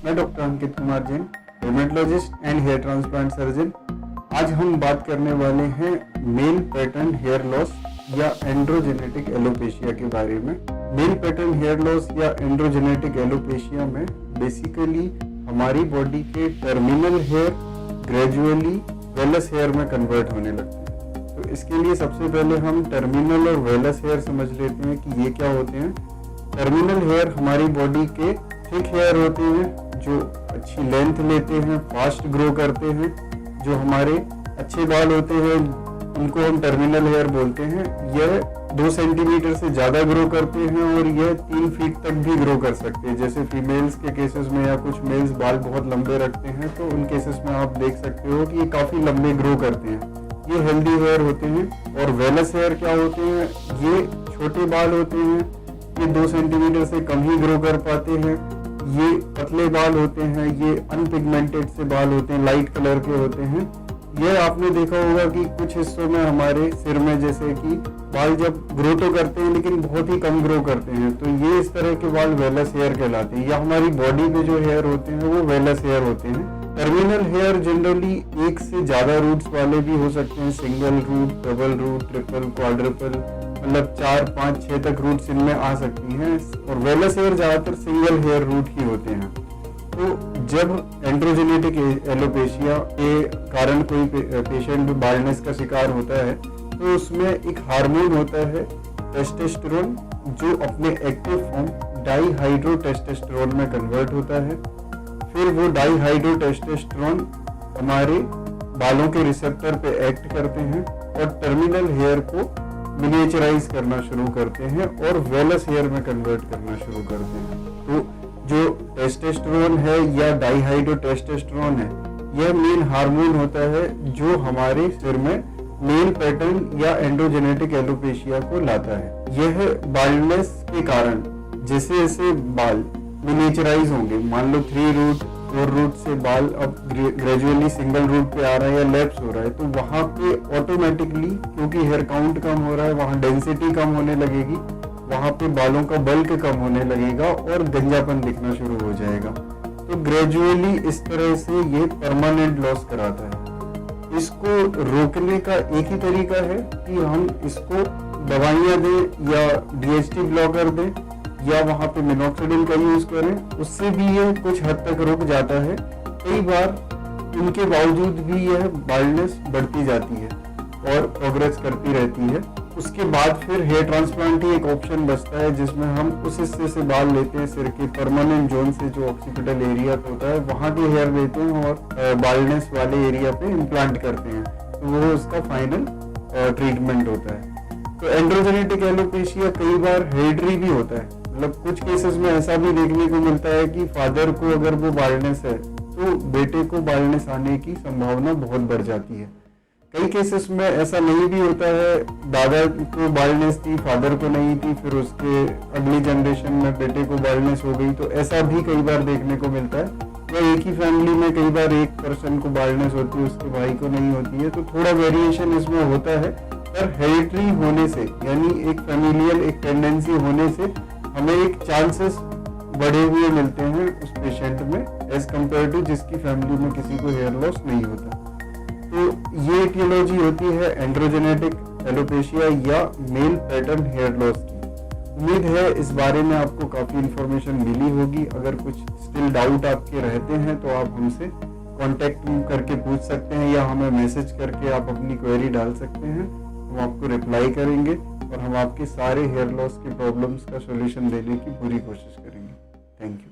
मैं doctor Ankit Kumar Jain, dermatologist and hair transplant surgeon. आज हम बात करने वाले हैं मेल पैटर्न हेयर लॉस या एंड्रोजेनेटिक एलोपेशिया के बारे में। मेल पैटर्न हेयर लॉस या एंड्रोजेनेटिक एलोपेशिया में बेसिकली हमारी बॉडी के terminal hair gradually vellus hair में कन्वर्ट होने लगते हैं। तो इसके लिए सबसे पहले हम टर्मिनल और वेलस हेयर समझ लेते हैं कि ये क्या होते हैं। टर्मिनल हेयर हमारी बॉडी के थिक हेयर होते हैं जो अच्छी लेंथ लेते हैं, फास्ट ग्रो करते हैं। जो हमारे अच्छे बाल होते हैं उनको हम टर्मिनल हेयर बोलते हैं। यह 2 सेंटीमीटर से ज़्यादा ग्रो करते हैं और यह 3 फीट तक भी ग्रो कर सकते हैं। जैसे फीमेल्स के केसेस में या कुछ मेल्स बाल बहुत लंबे रखते हैं तो उन केसेस में आप देख सकते हो कि ये काफ़ी लंबे ग्रो करते हैं। ये हेल्दी हेयर होते हैं। और वेलस हेयर क्या होते हैं, ये छोटे बाल होते हैं, ये 2 सेंटीमीटर से कम ही ग्रो कर पाते हैं। ये पतले बाल होते हैं, ये अनपिगमेंटेड से बाल होते हैं, लाइट कलर के होते हैं। ये आपने देखा होगा कि कुछ हिस्सों में हमारे सिर में जैसे कि बाल जब ग्रो तो करते हैं लेकिन बहुत ही कम ग्रो करते हैं, तो ये इस तरह के बाल वेलस हेयर कहलाते हैं। या हमारी बॉडी पे जो हेयर होते हैं वो वेलस हेयर होते हैं। टर्मिनल हेयर जनरली एक से ज्यादा रूट्स वाले भी हो सकते हैं, single root, double root, triple, quadruple, मतलब 4, 5, 6 तक रूट्स इनमें आ सकती हैं। और वेलस हेयर ज्यादातर सिंगल हेयर रूट ही होते हैं। तो जब एंड्रोजेनेटिक एलोपेशिया के कारण कोई पेशेंट बाल्डनेस का शिकार होता है तो उसमें एक हार्मोन होता है टेस्टोस्टेरोन, जो अपने एक्टिव फॉर्म डाईहाइड्रोटेस्टोस्टेरोन में कन्वर्ट होता है। फिर वो डाईहाइड्रोटेस्टोस्टेरोन हमारे बालों के रिसेप्टर पे एक्ट करते हैं और टर्मिनल हेयर को मिनिएचराइज करना शुरू करते हैं और वेलस हेयर में कन्वर्ट करना शुरू करते हैं। तो जो टेस्टोस्टेरोन है या डाईहाइड्रोटेस्टोस्टेरोन है, यह मेन हार्मोन होता है जो हमारे सिर में मेल पैटर्न या एंड्रोजेनेटिक एलोपेशिया को लाता है। यह बाल्डनेस के कारण जैसे जैसे बाल मिनिएचराइज होंगे, मान लो 3 रूट 4 रूट से बाल अब ग्रेजुअली सिंगल रूट पे आ रहा है या लैप्स हो रहा है, तो वहां पे ऑटोमेटिकली क्योंकि हेयर काउंट कम हो रहा है, वहां डेंसिटी कम होने लगेगी, वहां पे बालों का बल्क कम होने लगेगा और गंजापन दिखना शुरू हो जाएगा। तो ग्रेजुअली इस तरह से ये परमानेंट लॉस कराता है। इसको रोकने का एक ही तरीका है कि हम इसको दवाइयां दें या DHT ब्लॉकर दें या वहां पे मिनॉक्सिडिल का यूज करें, उससे भी ये कुछ हद तक रुक जाता है। कई बार इनके बावजूद भी यह बाल्डनेस बढ़ती जाती है और प्रोग्रेस करती रहती है। उसके बाद फिर हेयर ट्रांसप्लांट ही एक ऑप्शन बचता है जिसमें हम उस हिस्से से बाल लेते हैं, सिर के परमानेंट जोन से जो ऑक्सीपिटल एरिया होता है वहां के हेयर लेते हैं और बाल्डनेस वाले एरिया पे इम्प्लांट करते हैं। तो वो उसका फाइनल ट्रीटमेंट होता है। तो एंड्रोजेनेटिक एलोपेशिया कई बार हेरिडिटरी भी होता है। मतलब कुछ केसेस में ऐसा भी देखने को मिलता है कि फादर को अगर वो बाल्डनेस है तो बेटे को बाल्डनेस आने की संभावना बहुत बढ़ जाती है। कई केसेस में ऐसा नहीं भी होता है, दादा को बाल्डनेस थी, फादर को नहीं थी, फिर उसके अगली जनरेशन में बेटे को बाल्डनेस हो गई, तो ऐसा भी कई बार देखने को मिलता है। या एक ही फैमिली में कई बार एक पर्सन को बाल्डनेस होती है, उसके भाई को नहीं होती है, तो थोड़ा वेरिएशन इसमें होता है। पर हेरिडिटरी होने से यानी एक फैमिलियल एक टेंडेंसी होने से हमें एक चांसेस बढ़े हुए मिलते हैं उस पेशेंट में एज कम्पेयर टू जिसकी फैमिली में किसी को हेयर लॉस नहीं होता। तो ये इटियोलॉजी होती है एंड्रोजेनेटिक एलोपेशिया या मेल पैटर्न हेयर लॉस की। उम्मीद है इस बारे में आपको काफी इंफॉर्मेशन मिली होगी। अगर कुछ स्टिल डाउट आपके रहते हैं तो आप हमसे कांटेक्ट करके पूछ सकते हैं या हमें मैसेज करके आप अपनी क्वेरी डाल सकते हैं। हम आपको रिप्लाई करेंगे और हम आपके सारे हेयर लॉस के प्रॉब्लम्स का सॉल्यूशन देने की पूरी कोशिश करेंगे। Thank you.